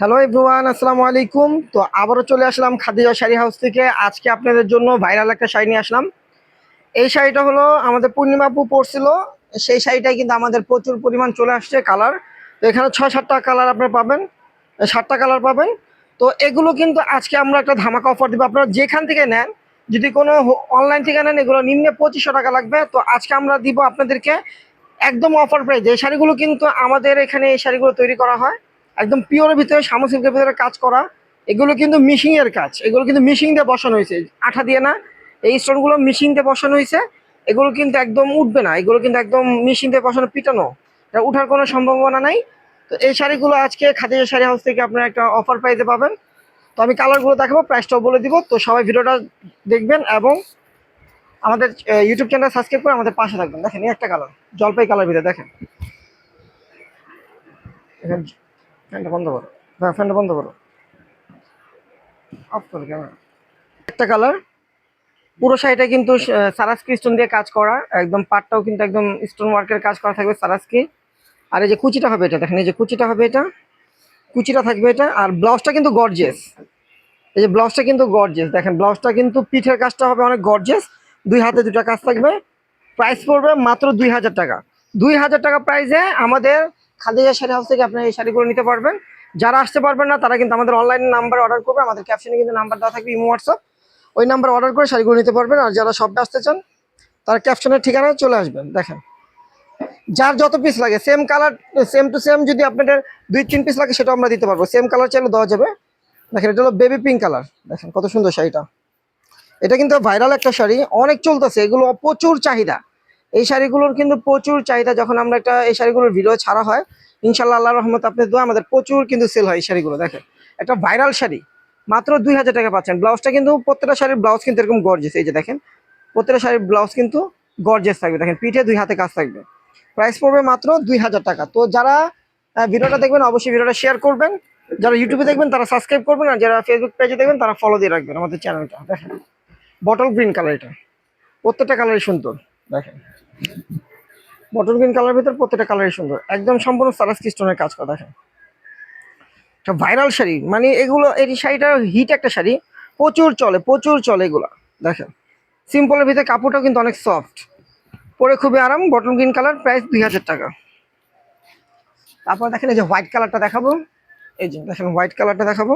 Hello everyone, আসসালামু আলাইকুম। তো আবারও চলে আসলাম খাদিজা শাড়ি হাউস থেকে। আজকে আপনাদের জন্য ভাইরাল একটা শাড়ি নিয়ে আসলাম। এই শাড়িটা হলো আমাদের পূর্ণিমা আপু পরছিল, সেই শাড়িটাই কিন্তু আমাদের প্রচুর পরিমাণ চলে আসছে কালার। তো এখানে 6-7টা কালার আপনারা পাবেন, 7টা কালার পাবেন। তো এগুলো কিন্তু আজকে আমরা একটা ধামাকা অফার দিব। আপনারা যেখান থেকে নেন, যদি কোনো অনলাইন থেকে নেন, এগুলো নিম্নে 2500 টাকা লাগবে। তো আজকে আমরা দিব আপনাদেরকে একদম অফার প্রাইস। এই শাড়িগুলো কিন্তু আমাদের এখানে এই শাড়িগুলো তৈরি করা হয় একদম পিওরের ভিতরে, সামুসিল্কের ভিতরে কাজ করা। এগুলো কিন্তু মিশিং এর কাজ, এগুলো কিন্তু মিশিং দিয়ে বসানো হয়েছে, আঠা দিয়ে না। এই স্টোনগুলো মিশিং দিয়ে বসানো হয়েছে। এগুলো কিন্তু একদম উঠবে না, এগুলো কিন্তু একদম মিশিং দিয়ে বসানো, পিটানো, এটা উঠার কোনো সম্ভাবনা নাই। তো এই শাড়িগুলো আজকে খাদিজা শাড়ি হাউস থেকে আপনারা একটা অফার প্রাইসে পাবেন। তো আমি কালারগুলো দেখাবো, প্রাইসটাও বলে দিব। তো সবাই ভিডিওটা দেখবেন এবং আমাদের ইউটিউব চ্যানেল সাবস্ক্রাইব করে আমাদের পাশে থাকবেন। দেখেন এই একটা কালার, জলপাই কালার ভিতরে, দেখেন। দেখেন, ফ্যানটা বন্ধ করো। হ্যাঁ, ফ্যানটা বন্ধ করো, অফ করো ক্যামেরা। একটা কালার, পুরো শাড়িটা কিন্তু সারাস্কি স্টোন দিয়ে কাজ করা, একদম পাটটাও কিন্তু একদম স্টোন ওয়ার্কের কাজ করা থাকবে সারাস্কি। আর এই যে কুচিটা হবে এটা, দেখেন এই যে কুচিটা হবে এটা, কুচিটা থাকবে এটা। আর ব্লাউজটা কিন্তু গর্জিয়াস, এই যে ব্লাউজটা কিন্তু গর্জিয়াস, দেখেন ব্লাউজটা কিন্তু পিঠের কাজটা হবে অনেক গর্জিয়াস, দুই হাতে দুটা কাজ থাকবে। প্রাইস পড়বে মাত্র 2000 টাকা। 2000 টাকা প্রাইসে আমাদের খাদিজা শাড়ি হাউস থেকে আপনি এই শাড়িগুলো নিতে পারবেন। যারা আসতে পারবেন না তারা কিন্তু আমাদের অনলাইন নাম্বার অর্ডার করবে, আমাদের ক্যাপশনে কিন্তু নাম্বার দেওয়া থাকবে, ইমো হোয়াটসঅ্যাপ, ওই নাম্বার অর্ডার করে শাড়িগুলো নিতে পারবেন। আর যারা শপে আসতে চান তারা ক্যাপশনের ঠিকানায় চলে আসবেন। দেখেন, যার যত পিস লাগে same colour, same to same, যদি আপনাদের 2-3 পিস লাগে সেটাও আমরা দিতে পারবো, সেম কালার চাইলে দেওয়া যাবে। দেখেন এটা হলো বেবি পিঙ্ক কালার, দেখেন কত সুন্দর শাড়িটা। এটা কিন্তু ভাইরাল একটা শাড়ি, অনেক চলতেছে, এগুলো প্রচুর চাহিদা। এই শাড়িগুলোর কিন্তু প্রচুর চাহিদা। যখন আমরা একটা এই শাড়িগুলোর ভিডিও ছাড়া হয়, ইনশাল্লাহ আল্লাহ রহমত আপনার দোয়া আমাদের প্রচুর কিন্তু সেল হয় এই শাড়িগুলো। দেখেন একটা ভাইরাল শাড়ি, মাত্র 2000 টাকা পাচ্ছেন। ব্লাউজটা কিন্তু প্রত্যেকটা শাড়ির ব্লাউজ কিন্তু এরকম গর্জেস, এই যে দেখেন প্রত্যেকটা শাড়ির ব্লাউজ কিন্তু গর্জেস থাকবে। দেখেন পিঠে 2 হাতে কাজ থাকবে। প্রাইস পড়বে মাত্র 2000 টাকা। তো যারা ভিডিওটা দেখবেন অবশ্যই ভিডিওটা শেয়ার করবেন, যারা ইউটিউবে দেখবেন তারা সাবস্ক্রাইব করবেন, আর যারা ফেসবুক পেজে দেখবেন তারা ফলো দিয়ে রাখবেন আমাদের চ্যানেলটা। দেখেন বটল গ্রিন কালার, এটা প্রত্যেকটা কালারই সুন্দর। দেখেন বটল গ্রিন কালার ভিতর প্রত্যেকটা কালারই সুন্দর, একদম সম্পূর্ণ সারাস্কি স্টোনের কাজ করা। দেখেন একটা ভাইরাল শাড়ি, মানে এগুলো, এই শাড়িটা হিট একটা শাড়ি, প্রচুর চলে, প্রচুর চলে এগুলো। দেখেন সিম্পলের ভিতরে কাপড়টাও কিন্তু অনেক সফট, পরে খুবই আরাম। বটল গ্রিন কালার, প্রাইস 2000 টাকা। তারপর দেখেন এই যে হোয়াইট কালারটা দেখাবো, এই যে দেখেন হোয়াইট কালারটা দেখাবো।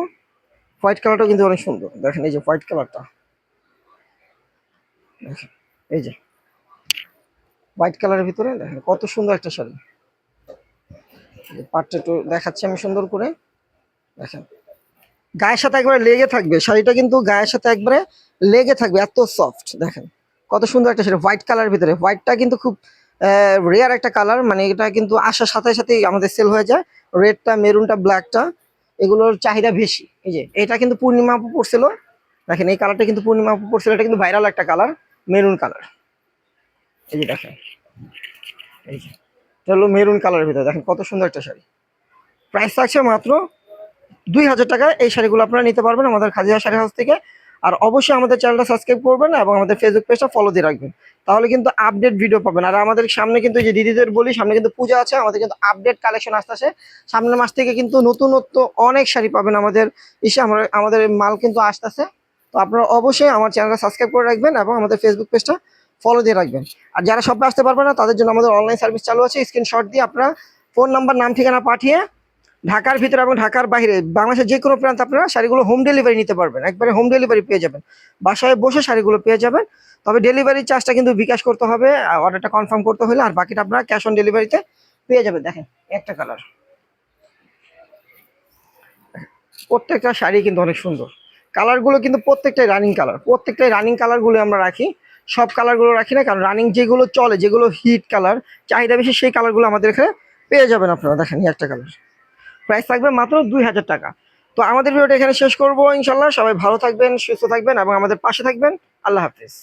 হোয়াইট কালারটা কিন্তু অনেক সুন্দর, দেখেন এই যে হোয়াইট কালারটা, দেখেন এই যে হোয়াইট কালারের ভিতরে দেখেন কত সুন্দর একটা শাড়ি। পাটটা একটু দেখাচ্ছি আমি সুন্দর করে, দেখেন গায়ের সাথে একবারে লেগে থাকবে শাড়িটা, কিন্তু গায়ের সাথে একবারে লেগে থাকবে, এত সফট। দেখেন কত সুন্দর একটা শাড়ি হোয়াইট কালারের ভিতরে। হোয়াইটটা কিন্তু খুব রেয়ার একটা কালার, মানে এটা কিন্তু আসার সাথে সাথেই আমাদের সেল হয়ে যায়। রেডটা, মেরুনটা, ব্ল্যাকটা, এগুলোর চাহিদা বেশি। এই যে এটা কিন্তু পূর্ণিমা আপু পড়ছিল, দেখেন এই কালারটা কিন্তু পূর্ণিমা আপু পড়ছিল, এটা কিন্তু ভাইরাল একটা কালার, মেরুন কালার। এই যে দেখেন, এই যে এটা হলো মেরুন কালারের ভিতরে, দেখেন কত সুন্দর একটা শাড়ি। প্রাইস থাকছে মাত্র 2000 টাকা। এই শাড়িগুলো আপনারা নিতে পারবেন আমাদের খাদিজা শাড়ি হাউস থেকে। আর অবশ্যই আমাদের চ্যানেলটা সাবস্ক্রাইব করবেন এবং আমাদের ফেসবুক পেজটা ফলো দিয়ে রাখবেন, তাহলে কিন্তু আপডেট ভিডিও পাবেন। আর আমাদের সামনে কিন্তু, যে দিদিদের বলি, সামনে কিন্তু পূজা আছে, আমাদের কিন্তু আপডেট কালেকশন আসতেছে। সামনের মাস থেকে কিন্তু নতুনত্ব অনেক শাড়ি পাবেন আমাদের ইসে, আমাদের মাল কিন্তু আসতেছে। তো আপনারা অবশ্যই আমার চ্যানেলটা সাবস্ক্রাইব করে রাখবেন এবং আমাদের ফেসবুক পেজটা ফলো দিয়ে রাখবেন। আর যারা শপে আসতে পারবেন না তাদের জন্য আমাদের অনলাইন সার্ভিস চালু আছে। স্ক্রিনশট দিয়ে আপনারা ফোন নাম্বার, নাম, ঠিকানা পাঠিয়ে ঢাকার ভিতরে এবং ঢাকার বাইরে বাংলাদেশের যে কোনো প্রান্তে আপনারা শাড়িগুলো হোম ডেলিভারি নিতে পারবেন, একবারে হোম ডেলিভারি পেয়ে যাবেন, বাসায় বসে শাড়িগুলো পেয়ে যাবেন। তবে ডেলিভারি চার্জটা কিন্তু বিকাশ করতে হবে অর্ডারটা কনফার্ম করতে হলে, আর বাকিটা আপনারা ক্যাশ অন ডেলিভারিতে পেয়ে যাবেন। দেখেন একটা কালার, প্রত্যেকটা শাড়ি কিন্তু অনেক সুন্দর। কালারগুলো কিন্তু প্রত্যেকটাই রানিং কালার, প্রত্যেকটাই রানিং কালারগুলো আমরা রাখি। সব কালারগুলো রাখি না, কারণ রানিং যেগুলো চলে, যেগুলো হিট কালার, চাহিদা বেশি, সেই কালারগুলো আমাদের এখানে পেয়ে যাবেন আপনারা। দেখেন এই একটা কালার, প্রাইস থাকবে মাত্র 2000 টাকা। তো আমাদের ভিডিওটা এখানে শেষ করবো ইনশাল্লাহ। সবাই ভালো থাকবেন, সুস্থ থাকবেন এবং আমাদের পাশে থাকবেন। আল্লাহ হাফিজ।